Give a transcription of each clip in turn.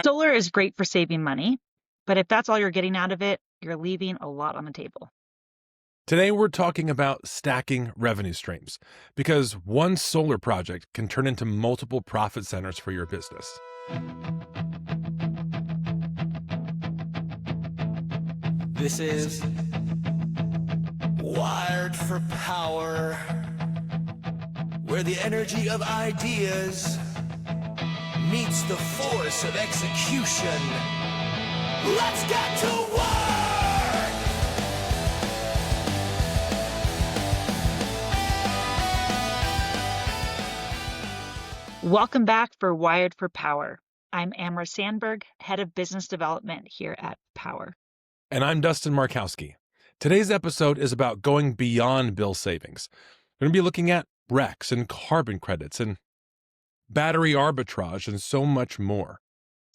Solar is great for saving money, but if that's all you're getting out of it, you're leaving a lot on the table. Today, we're talking about stacking revenue streams because one solar project can turn into multiple profit centers for your business. This is Wired for Power, where the energy of ideas meets the force of execution. Let's get to work! Welcome back for Wired for Power. I'm Amorah Sandberg, Head of Business Development here at Power. And I'm Dustin Markowski. Today's episode is about going beyond bill savings. We're going to be looking at RECs and carbon credits and battery arbitrage and so much more.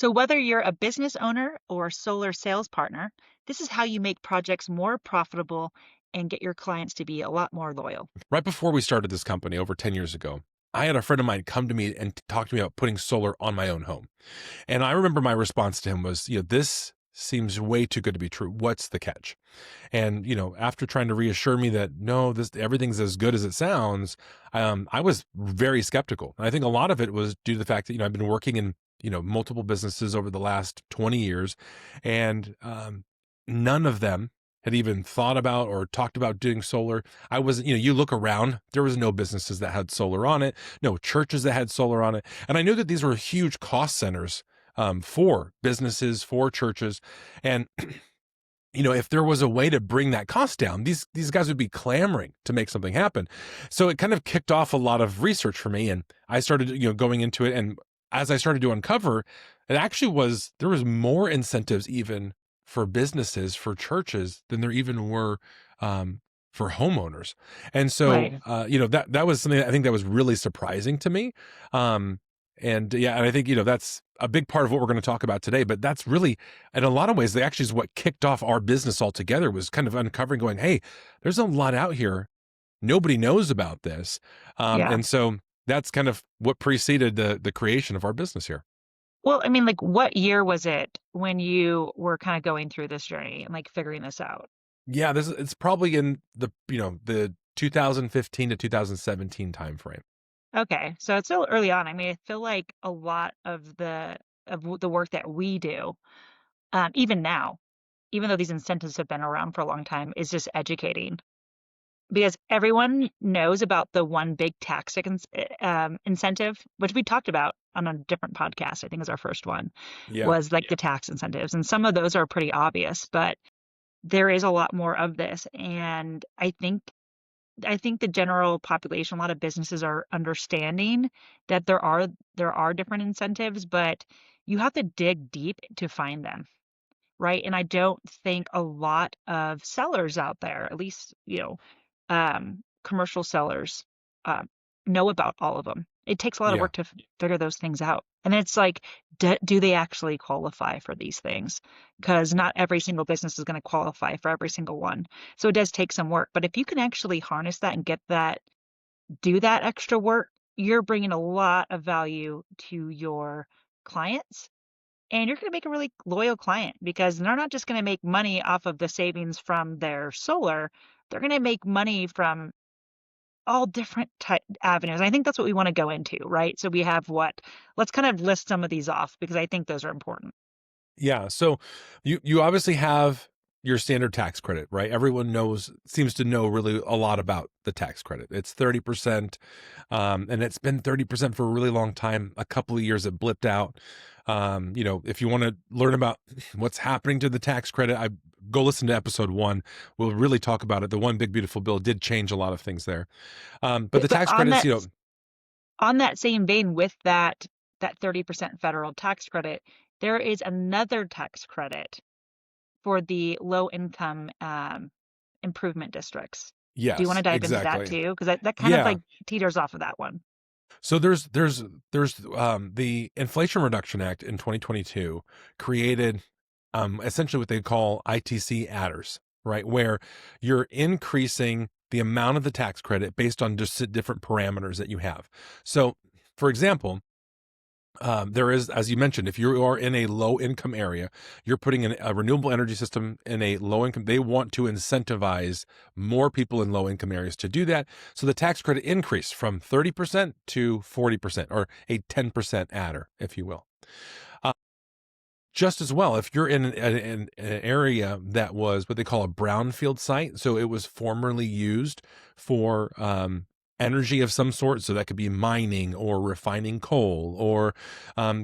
So whether you're a business owner or a solar sales partner, this is how you make projects more profitable and get your clients to be a lot more loyal. Right before we started this company over 10 years ago, I had a friend of mine come to me and talk to me about putting solar on my own home. And I remember my response to him was, this seems way too good to be true. What's the catch? And, after trying to reassure me that, no, everything's as good as it sounds, I was very skeptical. And I think a lot of it was due to the fact that, I've been working in, multiple businesses over the last 20 years, and none of them had even thought about or talked about doing solar. I wasn't, you look around, there was no businesses that had solar on it, no churches that had solar on it. And I knew that these were huge cost centers for businesses, for churches. And, if there was a way to bring that cost down, these guys would be clamoring to make something happen. So it kind of kicked off a lot of research for me. And I started, going into it. And as I started to uncover, there was more incentives even for businesses, for churches, than there even were for homeowners. And so, Right. That was something that I think that was really surprising to me. And I think, that's a big part of what we're going to talk about today, but that's really, in a lot of ways, that actually is what kicked off our business altogether, was kind of uncovering, going, hey, there's a lot out here. Nobody knows about this. Yeah. And so that's kind of what preceded the creation of our business here. Well, what year was it when you were kind of going through this journey and figuring this out? Yeah, it's probably in the 2015 to 2017 timeframe. Okay, so it's still early on. I feel like a lot of the work that we do, even now, even though these incentives have been around for a long time, is just educating. Because everyone knows about the one big tax incentive, which we talked about on a different podcast. I think is our first one, Yeah. was the tax incentives. And some of those are pretty obvious, but there is a lot more of this. And I think the general population, a lot of businesses are understanding that there are different incentives, but you have to dig deep to find them, right? And I don't think a lot of sellers out there, at least, commercial sellers, know about all of them. It takes a lot of Yeah. work to figure those things out. And it's like, do they actually qualify for these things? Because not every single business is going to qualify for every single one. So it does take some work. But if you can actually harness that and do that extra work, you're bringing a lot of value to your clients. And you're going to make a really loyal client, because they're not just going to make money off of the savings from their solar. They're going to make money from all different avenues. I think that's what we want to go into, right? So we have let's kind of list some of these off, because I think those are important. Yeah. So you obviously have your standard tax credit, right? Everyone seems to know really a lot about the tax credit. It's 30%. And it's been 30% for a really long time. A couple of years it blipped out. If you want to learn about what's happening to the tax credit, go listen to episode 1. We'll really talk about it. The One Big Beautiful Bill did change a lot of things there. But the tax on credits, that same vein, with that 30% federal tax credit, there is another tax credit for the low income improvement districts. yes, Do you want to dive into that exactly. too? Because that kind of Yeah. teeters off of that one. So there's the Inflation Reduction Act in 2022 created essentially what they call ITC adders, right? Where you're increasing the amount of the tax credit based on just different parameters that you have. So, for example, There is, as you mentioned, if you are in a low income area, you're putting in a renewable energy system in a low income, they want to incentivize more people in low income areas to do that. So the tax credit increased from 30% to 40%, or a 10% adder, if you will. Just as well, if you're in an area that was what they call a brownfield site, so it was formerly used for energy of some sort, so that could be mining or refining coal or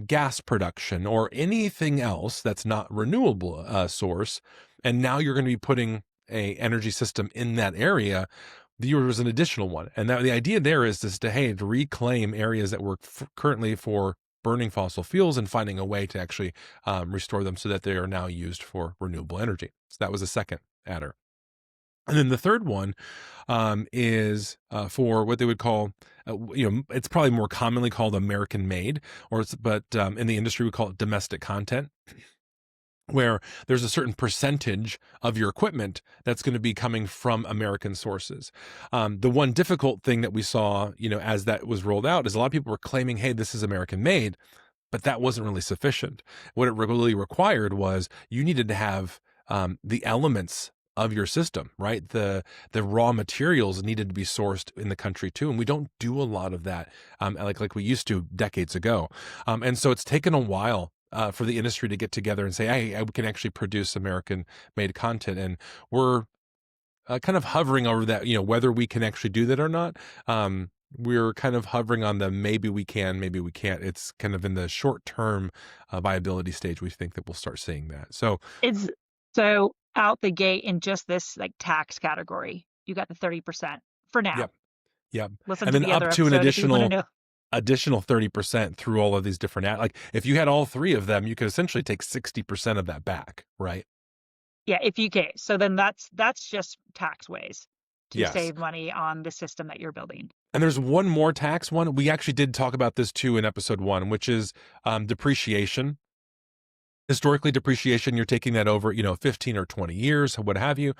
gas production or anything else that's not renewable source, and now you're going to be putting a energy system in that area. There was an additional one, and the idea there is to reclaim areas that were currently for burning fossil fuels and finding a way to actually restore them so that they are now used for renewable energy. So that was the second adder. And then the third one is for what they would call, it's probably more commonly called American made, but in the industry we call it domestic content, where there's a certain percentage of your equipment that's going to be coming from American sources. The one difficult thing that we saw, as that was rolled out, is a lot of people were claiming, hey, this is American made, but that wasn't really sufficient. What it really required was you needed to have the elements of your system, right? The raw materials needed to be sourced in the country too. And we don't do a lot of that like we used to decades ago. And so it's taken a while for the industry to get together and say, hey, we can actually produce American-made content. And we're kind of hovering over that, whether we can actually do that or not. We're kind of hovering on the maybe we can, maybe we can't. It's kind of in the short-term viability stage. We think that we'll start seeing that. So out the gate in just this tax category, you got the 30% for now. Yep. Listen and to then the other up to an episode if you wanna know. additional 30% through all of these different if you had all three of them, you could essentially take 60% of that back, right? Yeah, if you can. So then that's just tax ways to Yes. save money on the system that you're building. And there's one more tax one. We actually did talk about this too in episode 1, which is depreciation. Historically, depreciation, you're taking that over, 15 or 20 years, what have you.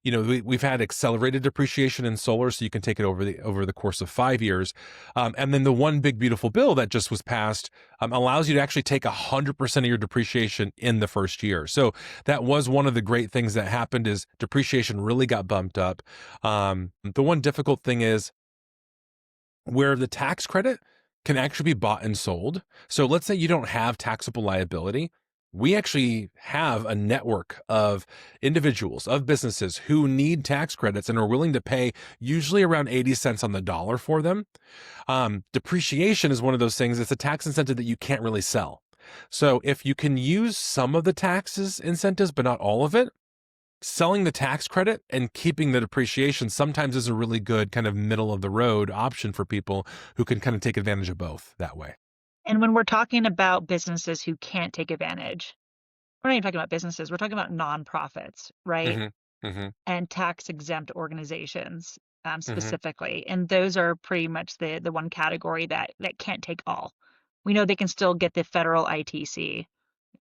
We've had accelerated depreciation in solar, so you can take it over the course of 5 years. And then the one big beautiful bill that just was passed allows you to actually take 100% of your depreciation in the first year. So that was one of the great things that happened, is depreciation really got bumped up. The one difficult thing is where the tax credit can actually be bought and sold. So let's say you don't have taxable liability. We actually have a network of individuals, of businesses who need tax credits and are willing to pay usually around 80 cents on the dollar for them. Depreciation is one of those things. It's a tax incentive that you can't really sell. So if you can use some of the taxes incentives, but not all of it, selling the tax credit and keeping the depreciation sometimes is a really good kind of middle of the road option for people who can kind of take advantage of both that way. And when we're talking about businesses who can't take advantage, we're not even talking about businesses, we're talking about nonprofits, right? Mm-hmm. Mm-hmm. And tax exempt organizations specifically. And those are pretty much the one category that can't take all. We know they can still get the federal ITC.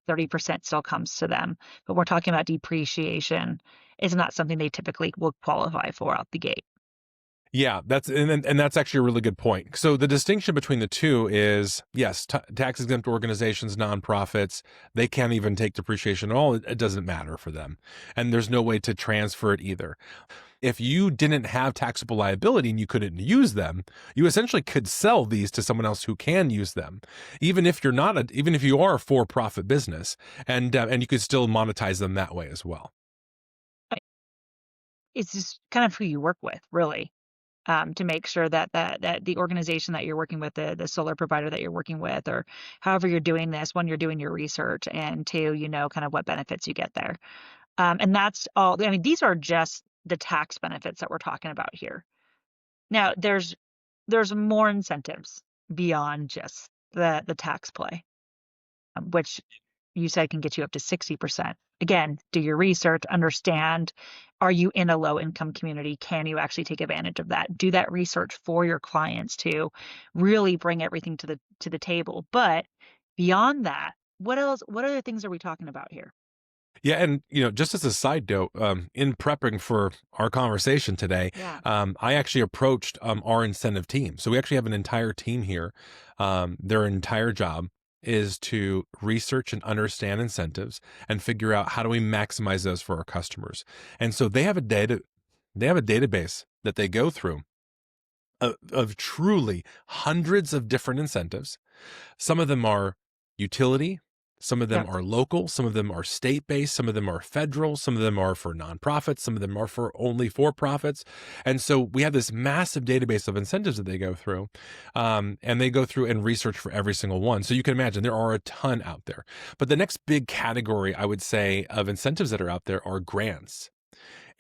30% still comes to them, but we're talking about depreciation is not something they typically will qualify for out the gate. Yeah, that's actually a really good point. So the distinction between the two is, yes, tax exempt organizations, nonprofits, they can't even take depreciation at all. It doesn't matter for them. And there's no way to transfer it either. If you didn't have taxable liability and you couldn't use them, you essentially could sell these to someone else who can use them, even if you are a for-profit business, and you could still monetize them that way as well. It's just kind of who you work with, really. To make sure that the organization that you're working with, the solar provider that you're working with, or however you're doing this, one, you're doing your research, and two, kind of what benefits you get there. And that's all. I mean, these are just the tax benefits that we're talking about here. Now, there's more incentives beyond just the tax play, which you said can get you up to 60%. Again, do your research, understand, are you in a low income community? Can you actually take advantage of that? Do that research for your clients to really bring everything to the table. But beyond that, what other things are we talking about here? Yeah, and just as a side note, in prepping for our conversation today, Yeah. I actually approached our incentive team. So we actually have an entire team here. Their entire job is to research and understand incentives and figure out how do we maximize those for our customers. And so they have a database that they go through of truly hundreds of different incentives. Some of them are utility, some of them Yep. are local, some of them are state-based, some of them are federal, some of them are for nonprofits, some of them are for only for-profits. And so we have this massive database of incentives that they go through, and they go through and research for every single one. So you can imagine there are a ton out there. But the next big category, I would say, of incentives that are out there are grants.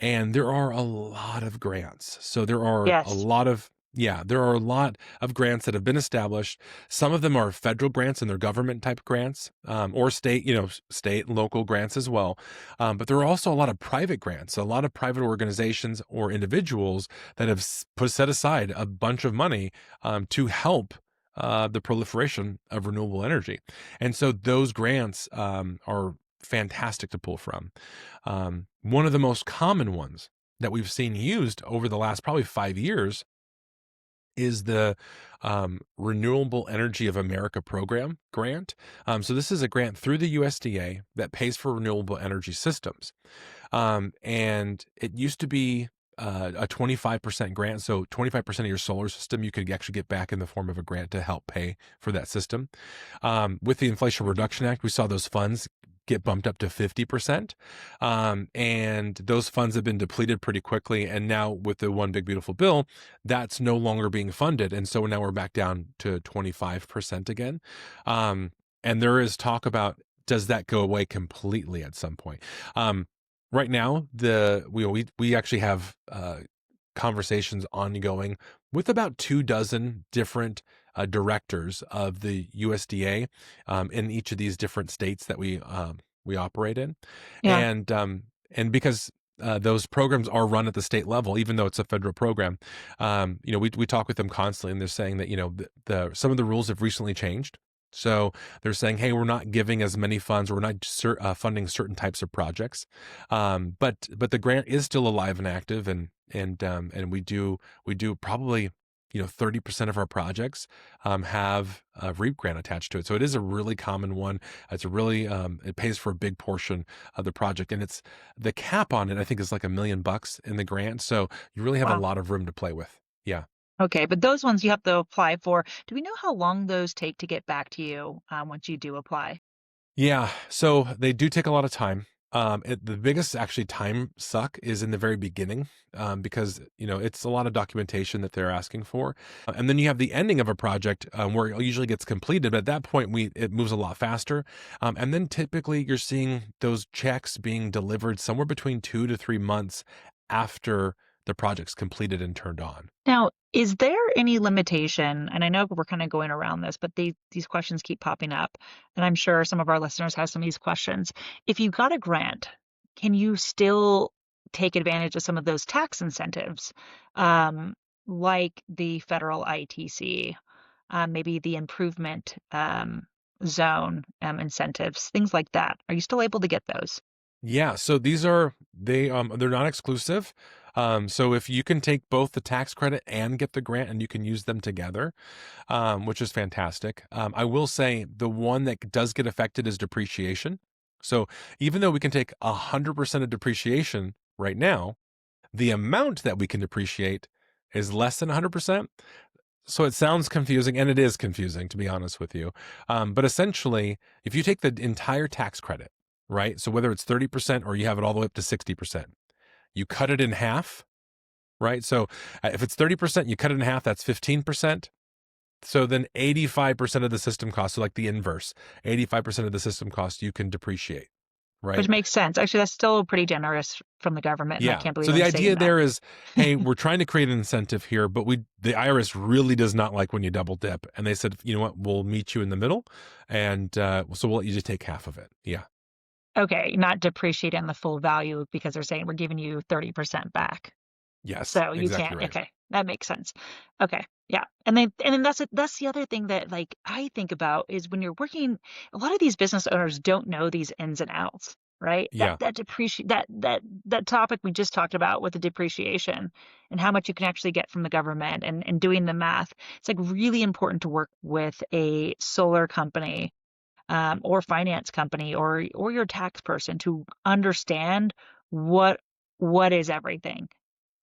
And there are a lot of grants. So there are a Yes. lot of yeah, there are a lot of grants that have been established. Some of them are federal grants and they're government type grants, or state, state and local grants as well. But there are also a lot of private grants, a lot of private organizations or individuals that have set aside a bunch of money to help the proliferation of renewable energy. And so those grants are fantastic to pull from. One of the most common ones that we've seen used over the last probably 5 years is the Renewable Energy of America program grant. So this is a grant through the USDA that pays for renewable energy systems. And it used to be a 25% grant. So 25% of your solar system, you could actually get back in the form of a grant to help pay for that system. With the Inflation Reduction Act, we saw those funds get bumped up to 50%. And those funds have been depleted pretty quickly. And now with the One Big Beautiful Bill, that's no longer being funded. And so now we're back down to 25% again. And there is talk about, does that go away completely at some point? Right now, we actually have conversations ongoing with about 24 different directors of the USDA in each of these different states that we operate in, Yeah. and because those programs are run at the state level, even though it's a federal program, we talk with them constantly, and they're saying that the some of the rules have recently changed. So they're saying, hey, we're not giving as many funds, we're not funding certain types of projects, but the grant is still alive and active, and we do probably 30% of our projects have a REAP grant attached to it. So it is a really common one. It's a really it pays for a big portion of the project, and it's the cap on it I think is like $1 million in the grant. So you really have a Wow. lot of room to play with. Yeah. Okay, but those ones you have to apply for. Do we know how long those take to get back to you once you do apply? Yeah, so they do take a lot of time. The biggest actually time suck is in the very beginning, because it's a lot of documentation that they're asking for, and then you have the ending of a project where it usually gets completed. But at that point, it moves a lot faster, and then typically you're seeing those checks being delivered somewhere between 2 to 3 months after the project's completed and turned on. Now, is there any limitation? And I know we're kind of going around this, but these questions keep popping up, and I'm sure some of our listeners have some of these questions. If you got a grant, can you still take advantage of some of those tax incentives, like the federal ITC, maybe the improvement zone incentives, things like that? Are you still able to get those? Yeah, so they're not exclusive. So if you can take both the tax credit and get the grant and you can use them together, which is fantastic. I will say the one that does get affected is depreciation. So even though we can take 100% of depreciation right now, the amount that we can depreciate is less than 100%. So it sounds confusing, and it is confusing, to be honest with you. But essentially, if you take the entire tax credit, right? So whether it's 30% or you have it all the way up to 60%, you cut it in half, right? So if it's 30%, you cut it in half, that's 15%. So then 85% of the system cost, so like the inverse, 85% of the system cost you can depreciate, Which right? makes sense. Actually, that's still pretty generous from the government, and I Yeah. can't believe So the I'm idea saying that. there is, hey, we're trying to create an incentive here, but the IRS really does not like when you double dip. And they said, you know what, we'll meet you in the middle. And so we'll let you just take half of it. Yeah. Okay, not depreciate on the full value because they're saying we're giving you 30% back. Yes, So you exactly can't. right. Okay, that makes sense. Okay, yeah. And then that's the other thing that like I think about is when you're working, a lot of these business owners don't know these ins and outs, right? Yeah. That topic we just talked about with the depreciation and how much you can actually get from the government and doing the math. It's like really important to work with a solar company or finance company or your tax person to understand what is everything.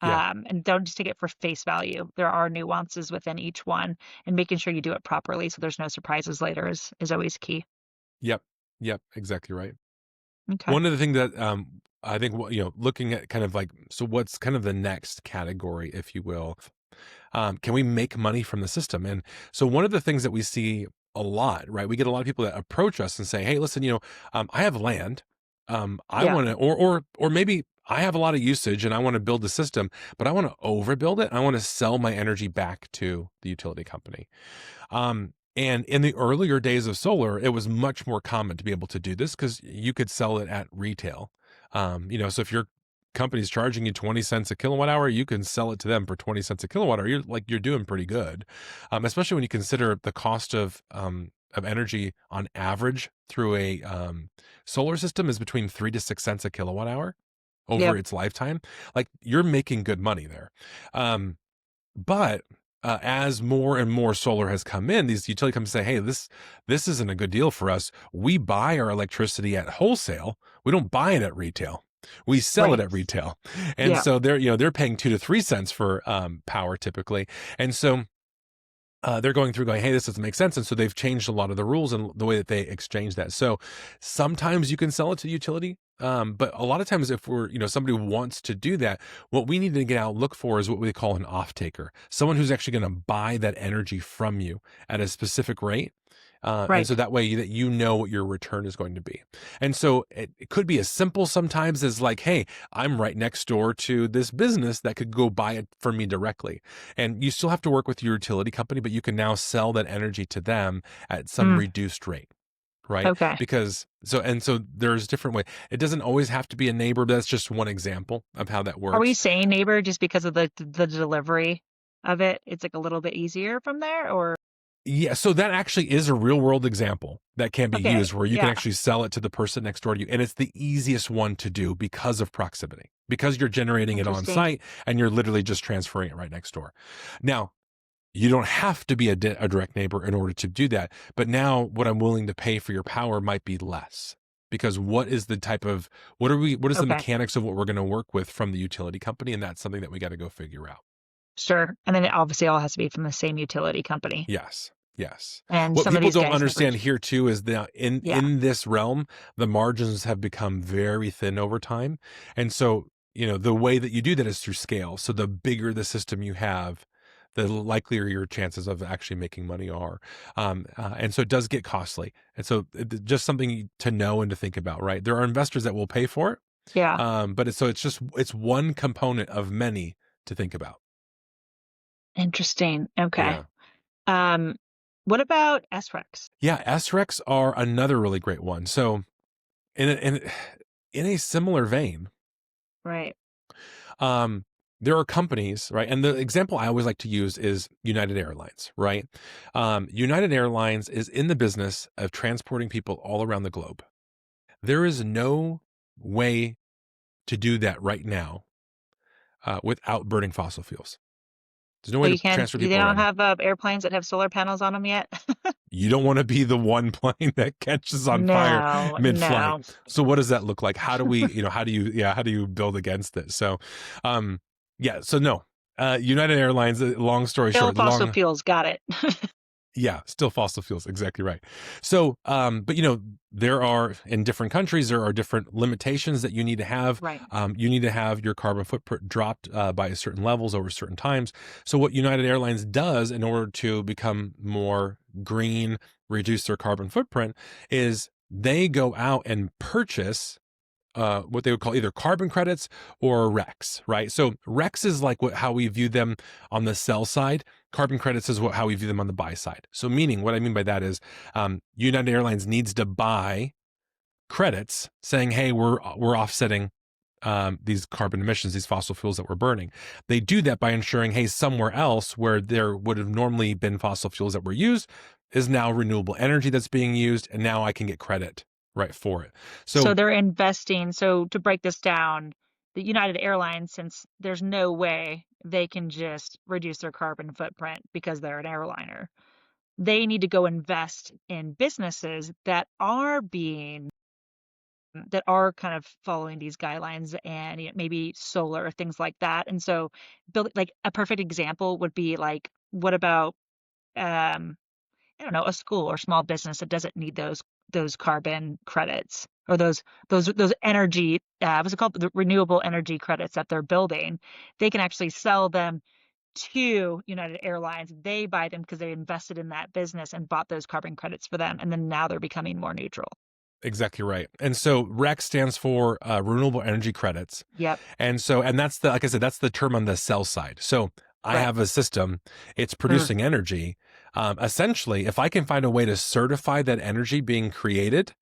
Yeah. And don't just take it for face value. There are nuances within each one, and making sure you do it properly so there's no surprises later is always key. Yep. Yep. Exactly right. Okay. One of the things that I think, looking at kind of like, so what's kind of the next category, if you will, can we make money from the system? And so one of the things that we see a lot, right? We get a lot of people that approach us and say, "Hey, listen, I have land. I Yeah. want to, or maybe I have a lot of usage and I want to build the system, but I want to overbuild it. I want to sell my energy back to the utility company." And in the earlier days of solar, it was much more common to be able to do this because you could sell it at retail. So if your company's charging you 20 cents a kilowatt hour, you can sell it to them for 20 cents a kilowatt hour. You're doing pretty good. Especially when you consider the cost of energy on average through a solar system is between 3 to 6 cents a kilowatt hour over Yep. its lifetime. Like, you're making good money there. But as more and more solar has come in, these utility companies say, "Hey, this isn't a good deal for us. We buy our electricity at wholesale. We don't buy it at retail. We sell it Right. at retail." And Yeah. so they're paying 2 to 3 cents for power typically. And so they're going through going, "Hey, this doesn't make sense." And so they've changed a lot of the rules and the way that they exchange that. So sometimes you can sell it to the utility. But a lot of times if somebody wants to do that, what we need to get out, look for is what we call an off taker, someone who's actually going to buy that energy from you at a specific rate. And so Right. that way that what your return is going to be. And so it could be as simple sometimes as like, "Hey, I'm right next door to this business that could go buy it for me directly." And you still have to work with your utility company, but you can now sell that energy to them at some Mm, reduced rate. Right. okay. Because so there's different way. It doesn't always have to be a neighbor, but that's just one example of how that Are we works. saying neighbor just because of the delivery of it? It's like a little bit easier from there, or Yeah, so that actually is a real world example that can be okay. used where you can Yeah. actually sell it to the person next door to you. And it's the easiest one to do because of proximity, because you're generating it on Interesting. site and you're literally just transferring it right next door. Now, you don't have to be a direct neighbor in order to do that. But now what I'm willing to pay for your power might be less. Because what is the what is the Okay. mechanics of what we're going to work with from the utility company? And that's something that we got to go figure out. Sure. And then it obviously all has to be from the same utility company. Yes. Yes. And What some of people these don't guys never. understand here too is that in Yeah. in this realm, the margins have become very thin over time. And so, the way that you do that is through scale. So the bigger the system you have, the likelier your chances of actually making money are. And so it does get costly. And so just something to know and to think about, right? There are investors that will pay for it. Yeah. But it's one component of many to think about. Interesting. Okay. Yeah. Um, what about SREX? Yeah. SRECs are another really great one. So in a similar vein, Right. there are companies, right? And the example I always like to use is United Airlines, right? United Airlines is in the business of transporting people all around the globe. There is no way to do that right now without burning fossil fuels. There's no So way to transfer they people don't around. have airplanes that have solar panels on them yet? You don't want to be the one plane that catches on fire No, mid-flight. no. So what does that look like? How do we, how do you build against it? So, yeah, so no, United Airlines, long story Still short, fossil fuels. Got it. yeah, still fossil fuels. Exactly right. So, but there are in different countries, there are different limitations that you need to have. Right. You need to have your carbon footprint dropped by certain levels over certain times. So what United Airlines does in order to become more green, reduce their carbon footprint is they go out and purchase what they would call either carbon credits or RECs, right? So RECs is like how we view them on the sell side. Carbon credits is how we view them on the buy side. So meaning what I mean by that is United Airlines needs to buy credits saying, "Hey, we're offsetting these carbon emissions, these fossil fuels that we're burning." They do that by ensuring, hey, somewhere else where there would have normally been fossil fuels that were used is now renewable energy that's being used, and now I can get credit right, for it. So So they're investing. So to break this down, the United Airlines, since there's no way they can just reduce their carbon footprint because they're an airliner, they need to go invest in businesses that are kind of following these guidelines and maybe solar, things like that. And so build like a perfect example would be like, what about I don't know, a school or small business that doesn't need those carbon credits or those energy, what's it called? The renewable energy credits that they're building. They can actually sell them to United Airlines. They buy them because they invested in that business and bought those carbon credits for them, and then now they're becoming more neutral. exactly right. And so REC stands for renewable energy credits. Yep. And so, and that's the, like I said, that's the term on the sell side. So I Right. have a system, it's Mm. producing energy. Essentially, if I can find a way to certify that energy being created,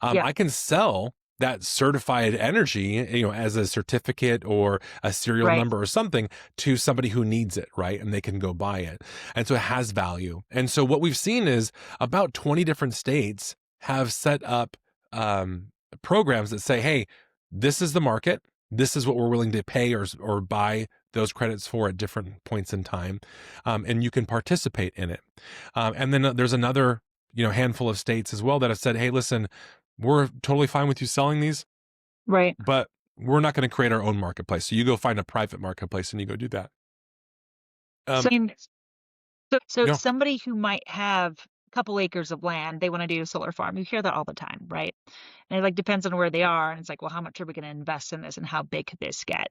Yep. I can sell that certified energy, as a certificate or a serial Right. number or something to somebody who needs it, right? And they can go buy it. And so it has value. And so what we've seen is about 20 different states have set up programs that say, hey, this is the market. This is what we're willing to pay or buy those credits for at different points in time. And you can participate in it. And then there's another handful of states as well that have said, hey, listen, we're totally fine with you selling these, Right. but we're not going to create our own marketplace. So you go find a private marketplace and you go do that. So, I mean, so Yeah. somebody who might have a couple acres of land, they want to do a solar farm. You hear that all the time, right? And it like depends on where they are. And it's like, well, how much are we going to invest in this and how big could this get?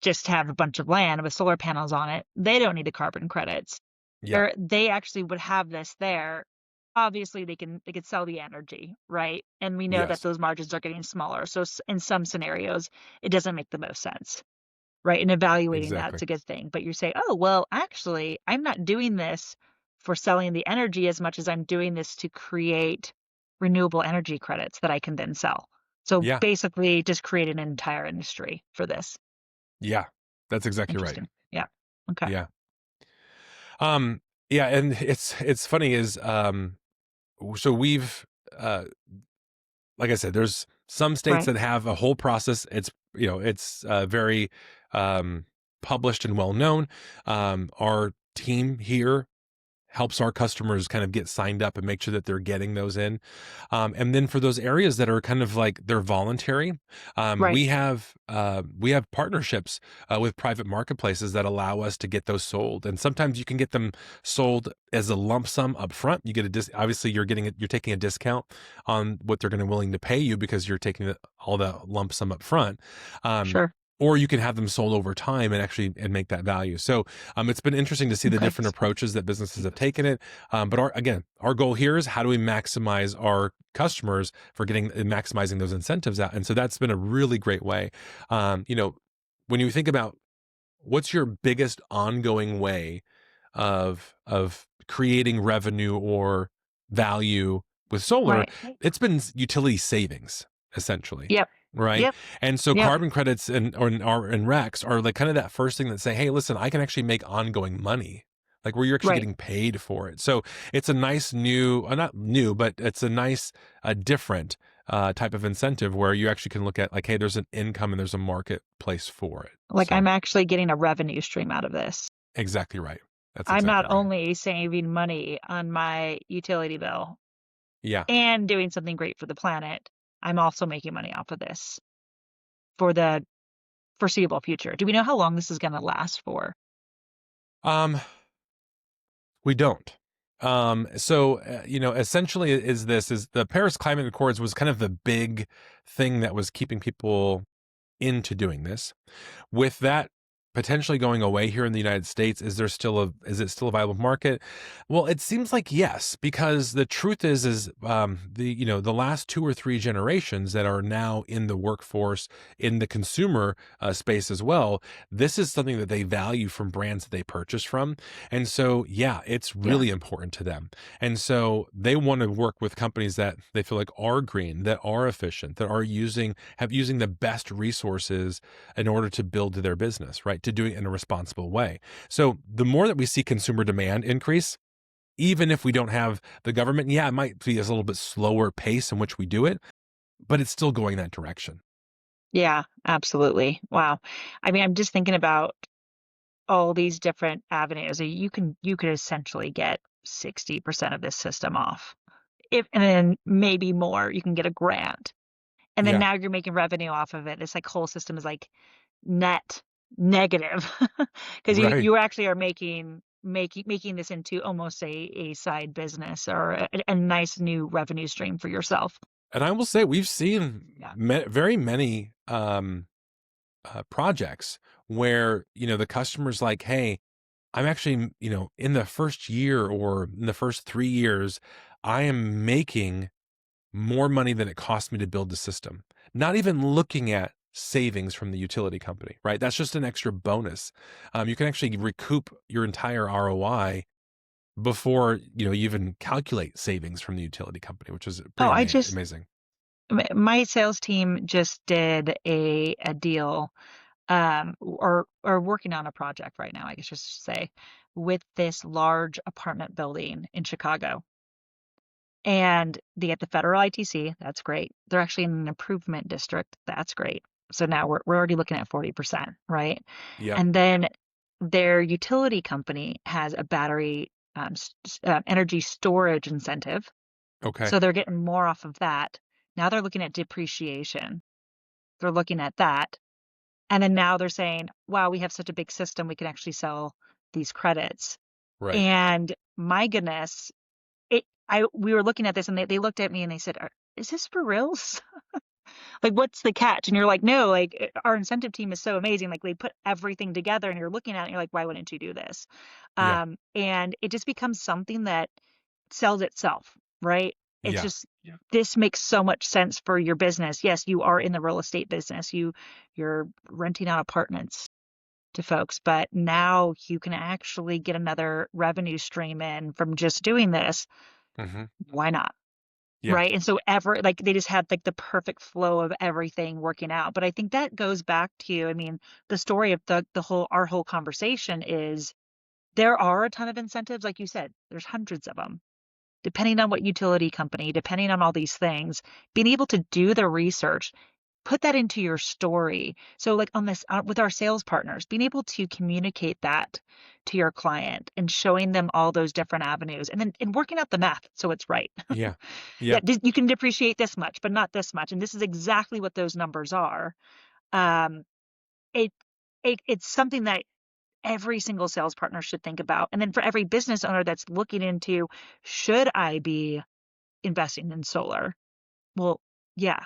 Just to have a bunch of land with solar panels on it. They don't need the carbon credits. Yeah. They actually would have this there. Obviously, they could sell the energy, right? And we know that Yes. those margins are getting smaller. So in some scenarios, it doesn't make the most sense, right? And evaluating that, it's Exactly. a good thing. But you say, oh, well, actually, I'm not doing this for selling the energy as much as I'm doing this to create renewable energy credits that I can then sell. So Yeah. basically, just create an entire industry for this. Yeah. That's exactly right. Interesting. Yeah. Okay. Yeah. Um, yeah. And it's funny is, so we've, uh, like I said, there's some states Right. that have a whole process. It's very, published and well known. Our team here helps our customers kind of get signed up and make sure that they're getting those in. And then for those areas that are kind of like they're voluntary, Right. we have partnerships with private marketplaces that allow us to get those sold. And sometimes you can get them sold as a lump sum up front. You get obviously you're taking a discount on what they're going to willing to pay you because you're taking all the lump sum up front. Um, Sure. or you can have them sold over time and make that value. So it's been interesting to see the Okay. different approaches that businesses have taken it. But our goal here is how do we maximize our customers for maximizing those incentives out. And so that's been a really great way. When you think about what's your biggest ongoing way of creating revenue or value with solar, Right. it's been utility savings essentially. Yep. Right. Yep. And so Yep. carbon credits and RECs are like kind of that first thing that say, hey, listen, I can actually make ongoing money, like where you're actually Right. getting paid for it. So it's a nice not new, but it's a nice, different type of incentive where you actually can look at like, hey, there's an income and there's a marketplace for it. Like So I'm actually getting a revenue stream out of this. exactly right. That's I'm exactly not right. only saving money on my utility bill Yeah. and doing something great for the planet, I'm also making money off of this for the foreseeable future. Do we know how long this is going to last for? Um, we don't. Essentially is the Paris Climate Accords was kind of the big thing that was keeping people into doing this. With that potentially going away here in the United States, is it still a viable market? Well, it seems like yes, because the truth is the last 2 or 3 generations that are now in the workforce, in the consumer space as well, this is something that they value from brands that they purchase from. And so, yeah, it's Yeah. really important to them. And so they want to work with companies that they feel like are green, that are efficient, that are using the best resources in order to build their business, right? To do it in a responsible way. So the more that we see consumer demand increase, even if we don't have the government, yeah, it might be a little bit slower pace in which we do it, but it's still going that direction. Yeah, absolutely. Wow. I mean, I'm just thinking about all these different avenues. You could essentially get 60% of this system off. If and then maybe more, you can get a grant. And then Yeah, now you're making revenue off of it. This like whole system is like net negative because right. you actually are making this into almost a side business or a nice new revenue stream for yourself. And I will say we've seen Yeah. very many projects where, the customer's like, hey, I'm actually, in the first year or in the first 3 years, I am making more money than it cost me to build the system. Not even looking at savings from the utility company, right? That's just an extra bonus. You can actually recoup your entire ROI before, you even calculate savings from the utility company, which is Oh, pretty amazing. my sales team just did a deal or working on a project right now, I guess just to say, with this large apartment building in Chicago. And they get the federal ITC. That's great. They're actually in an improvement district. That's great. So now we're already looking at 40%, right? Yep. And then their utility company has a battery energy storage incentive. Okay. So they're getting more off of that. Now they're looking at depreciation. They're looking at that. And then now they're saying, wow, we have such a big system, we can actually sell these credits. Right. And my goodness, we were looking at this and they looked at me and they said, is this for reals? Like, what's the catch? And you're like, no, like our incentive team is so amazing. Like they put everything together and you're looking at it and you're like, why wouldn't you do this? Yeah. And it just becomes something that sells itself, right? It's Yeah. just this makes so much sense for your business. Yes, you are in the real estate business. You're renting out apartments to folks, but now you can actually get another revenue stream in from just doing this. Hmm. Why not? Yeah. Right. And so like they just had like the perfect flow of everything working out. But I think that goes back to, I mean, the story of our whole conversation is there are a ton of incentives. Like you said, there's hundreds of them, depending on what utility company, depending on all these things, being able to do the research, put that into your story. So like on this with our sales partners, being able to communicate that to your client and showing them all those different avenues and then working out the math so it's right. Yeah. Yeah, Yep. you can depreciate this much, but not this much. And this is exactly what those numbers are. Um, it, it's something that every single sales partner should think about. And then for every business owner that's looking into, should I be investing in solar? Well, yeah.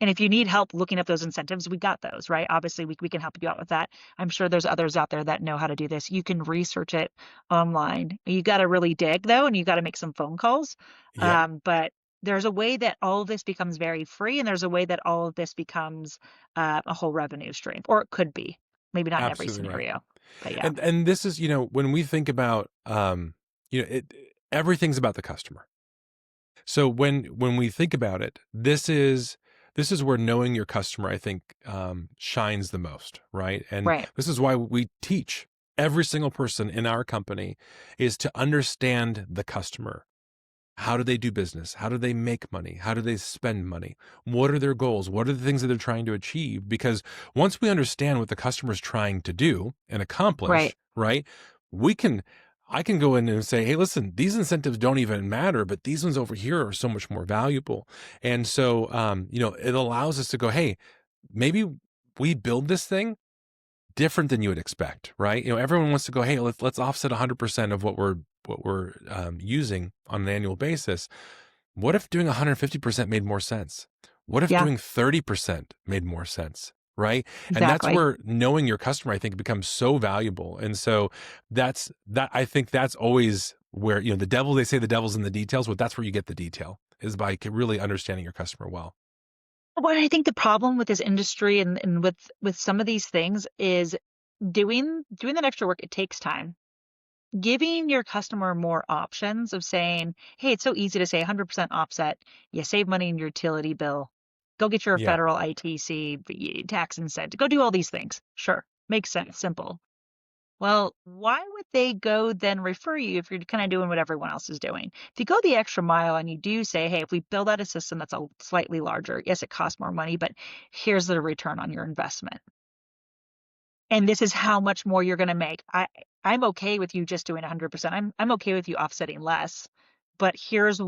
And if you need help looking up those incentives, we got those, right? Obviously, we can help you out with that. I'm sure there's others out there that know how to do this. You can research it online. You got to really dig though, and you got to make some phone calls. Yep. But there's a way that all of this becomes very free, and there's a way that all of this becomes a whole revenue stream, or it could be. Maybe not in every Absolutely right. scenario, but yeah, And this is, when we think about, everything's about the customer. So when we think about it, this is where knowing your customer, I think, shines the most, right? And right, this is why we teach every single person in our company is to understand the customer. How do they do business? How do they make money? How do they spend money? What are their goals? What are the things that they're trying to achieve? Because once we understand what the customer is trying to do and right, accomplish, right, we can, I can go in and say, hey, listen, these incentives don't even matter, but these ones over here are so much more valuable. And so, it allows us to go, hey, maybe we build this thing different than you would expect, right? Everyone wants to go, hey, let's offset 100% of what we're using on an annual basis. What if doing 150% made more sense? What if yeah, doing 30% made more sense? Right. And that's exactly. where knowing your customer, I think, becomes so valuable. And so I think that's always where, they say the devil's in the details, but that's where you get the detail is by really understanding your customer well. Well, I think the problem with this industry and with some of these things is doing that extra work. It takes time. Giving your customer more options of saying, hey, it's so easy to say 100% offset. You save money in your utility bill. Go get your Yeah. federal ITC tax incentive. Go do all these things. Sure. Makes sense. Simple. Well, why would they go then refer you if you're kind of doing what everyone else is doing? If you go the extra mile and you do say, hey, if we build out a system that's a slightly larger, yes, it costs more money, but here's the return on your investment. And this is how much more you're going to make. I'm okay with you just doing 100%. I'm okay with you offsetting less, but here's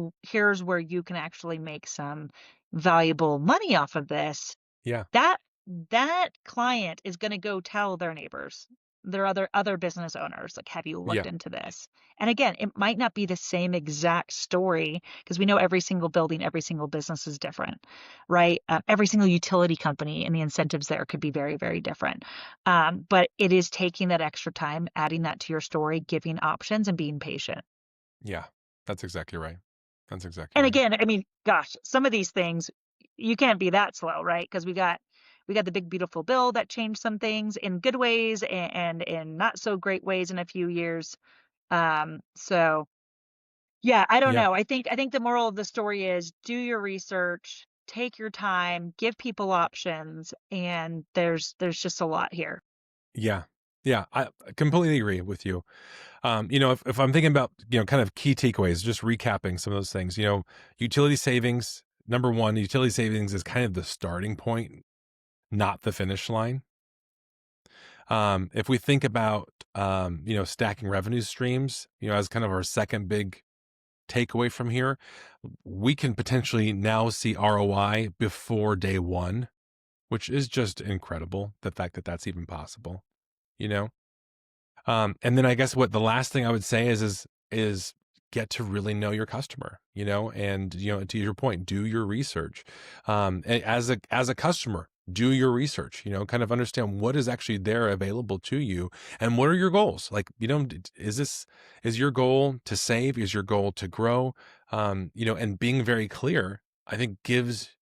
where you can actually make some valuable money off of this. Yeah. That client is going to go tell their neighbors, their other business owners, like, have you looked Yeah. into this? And again, it might not be the same exact story because we know every single building, every single business is different, right? Every single utility company and the incentives there could be very, very different. But it is taking that extra time, adding that to your story, giving options, and being patient. Yeah. That's exactly right. That's exactly And right. again, I mean, gosh, some of these things you can't be that slow, right? Because we got the big beautiful bill that changed some things in good ways and in not so great ways in a few years. So yeah, I don't Yeah. know. I think the moral of the story is do your research, take your time, give people options, and there's just a lot here. Yeah. Yeah. I completely agree with you. If I'm thinking about, kind of key takeaways, just recapping some of those things, utility savings, number one, utility savings is kind of the starting point, not the finish line. If we think about, stacking revenue streams, as kind of our second big takeaway from here, we can potentially now see ROI before day one, which is just incredible. The fact that that's even possible, you know? And then I guess what the last thing I would say is get to really know your customer, and to your point, do your research. As a customer, do your research, kind of understand what is actually there available to you and what are your goals. Like, is your goal to save? Is your goal to grow? And being very clear, I think gives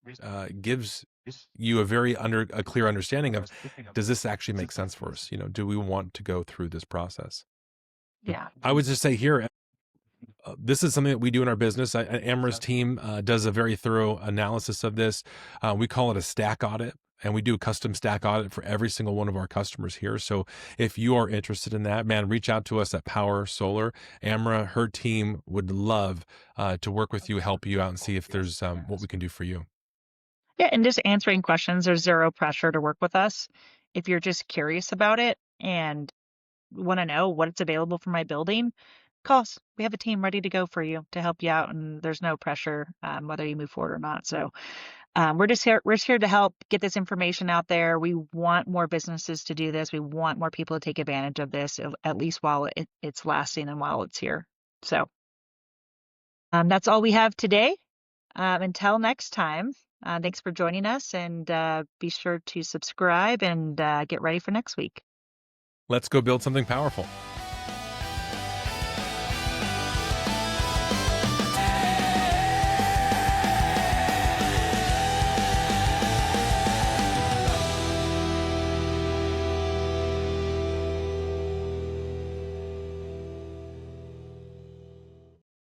you a clear understanding of, does this actually make sense for us? Do we want to go through this process? Yeah. I would just say here, this is something that we do in our business. Amorah's team does a very thorough analysis of this. We call it a stack audit, and we do a custom stack audit for every single one of our customers here. So if you are interested in that, man, reach out to us at Power Solar. Amorah, her team would love to work with you, help you out, and see if there's what we can do for you. Yeah, and just answering questions. There's zero pressure to work with us. If you're just curious about it and want to know what's available for my building, call us. We have a team ready to go for you to help you out, and there's no pressure whether you move forward or not. So we're just here. We're just here to help get this information out there. We want more businesses to do this. We want more people to take advantage of this, at least while it's lasting and while it's here. So that's all we have today. Until next time, thanks for joining us, and be sure to subscribe and get ready for next week. Let's go build something powerful.